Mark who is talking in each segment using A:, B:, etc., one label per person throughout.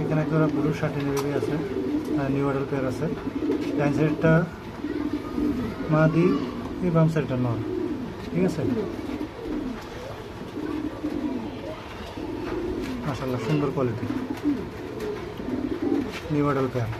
A: এখানে একটা blue satin baby আছে, নিউ অর্ডার পেয়ার আছে। ডাইন সাইডটা মাদি, এই বাম সাইডটা নর, ঠিক আছে। মাশাআল্লাহ সুন্দর কোয়ালিটি, নিউ অর্ডার পেয়ার।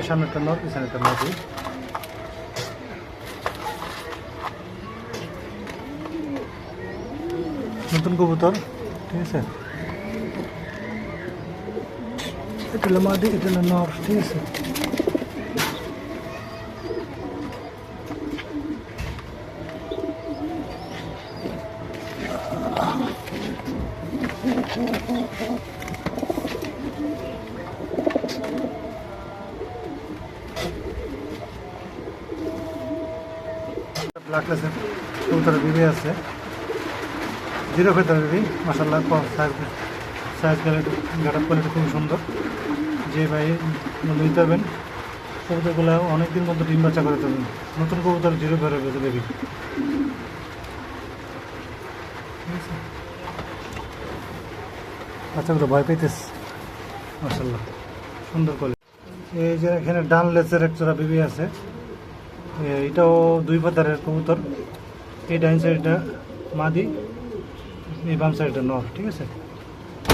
A: সামনে একটা নর, পিছনে একটা মাদি। নতুন কবুতর, ঠিক আছে। এটা হলো মাদি, এটা হলো নর, ঠিক আছে। ব্ল্যাক লেসের কবুতরের বেবি আছে, জিরো ফেদার বেবি। মাশাআল্লাহ সাইজ গাটাপ কোয়ালিটি খুব সুন্দর। যে ভাই নিতে পারবেন, কবুতরগুলো অনেকদিন মধ্যে ডিম বাচ্চা করে দেবেন। নতুন কবুতর জিরো ফেদার বেবি, বাচ্চাগুলো ভয় পাইতেছে। মাশাআল্লাহ সুন্দর কোয়ালিটি। এই যে এখানে ডান লেসের এক জোড়া বেবি আছে, এটাও দুই পাতারের কবুতর। এই ডাইন সাইডটা মাদি, এই বাম সাইডটা নর, ঠিক আছে।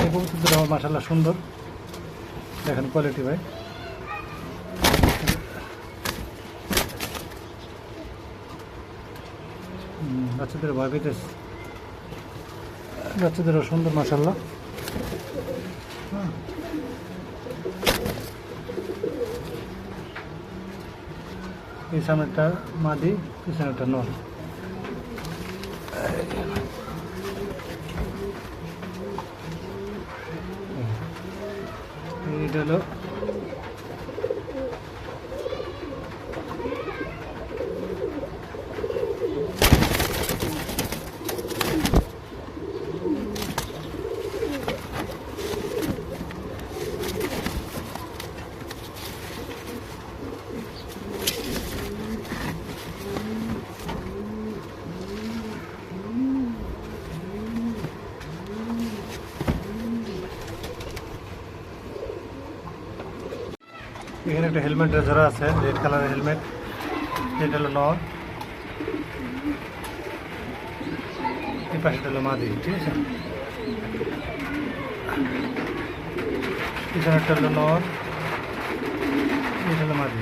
A: এই কবুতরটা মাশাআল্লাহ সুন্দর, দেখেন কোয়ালিটি ভাই। বাচ্চাদের ভয় পেতেছে, বাচ্চাদেরও সুন্দর মাশাআল্লাহ। এই সামনেটা মাদি, পিছনেটা নর। এটা হলো এখানে একটা হেলমেট ধরা আছে, রেড কালারের হেলমেট। এটা হলো নর, এই পাশেটা হলো মাদি, ঠিক আছে। পিছনেরটা হলো নর, এটা হলো মাদি।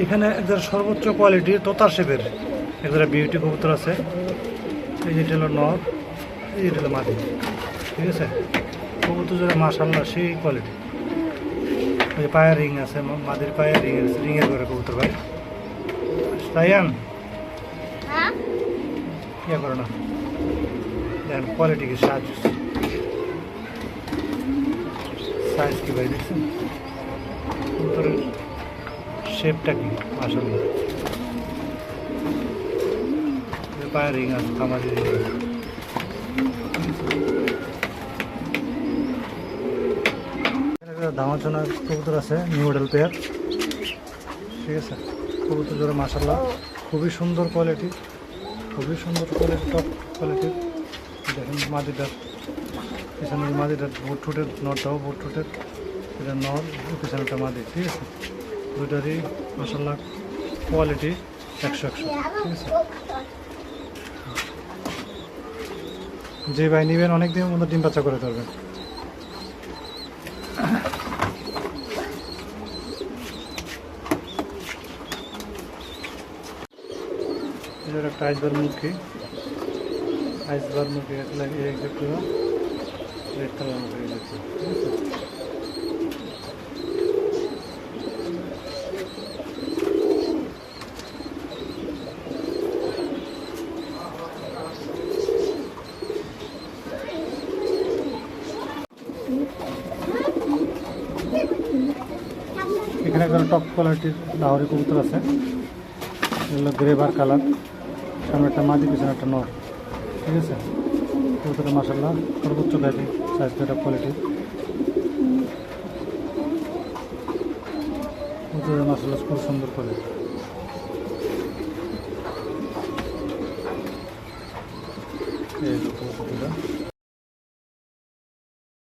A: এখানে একজন সর্বোচ্চ কোয়ালিটির তোতার শেপের একজোড়া বিউটি কবুতর আছে। এই যেটা হলো নর, এই যেটা হলো মাদি, ঠিক আছে। কবুতর জোড়া মাশাআল্লাহ সেই কোয়ালিটি। ওই পায়ের রিং আছে, মাদির পায়ের রিং আছে, রিংয়ের করে কবুতর ভাই। সায়ান ইয়ে করে না, দেখেন কোয়ালিটি কি সাইজ সাইজ কি ভাই দেখছেন, কবুতরের শেপটা কি মাশাআল্লাহ। পায়ে রিং আছে, খামারি রিং আছে। দামাচনা কবুতর আছে, নিউ মডেল পেয়ার, ঠিক আছে। কবুতর জোড়া মাশাআল্লাহ খুবই সুন্দর কোয়ালিটি, খুবই সুন্দর কোয়ালিটি, টপ কোয়ালিটির। দেখেন মাদিটার পিছনে মাদিটার বুট ঠুটের নটটাও বুট ঠুটের, এটা নর, পিছনেটা মাদি, ঠিক আছে। দুটারই মাশাআল্লাহ কোয়ালিটি 100-100, ঠিক আছে। যে ভাই নেবেন অনেক দিনের মধ্যে ডিম বাচ্চা করে ধরবেন। এটার একটা আইসবার মুখী, আইসবার মুখী একটু রেড কালার মুখী দেখছি, ঠিক আছে। এখানে একটা টপ কোয়ালিটির লাহোরি কবুতর আছে, এগুলো গ্রেভার কালার, সামনে একটা মাদি পিছনে একটা নর, ঠিক আছে। কবুতরটা মাশাআল্লাহ সর্বোচ্চ ভ্যালি সাইজ, টপ কোয়ালিটির কবুতরের মাশাআল্লাহ খুব সুন্দর কোয়ালিটি। এই কবুতরটা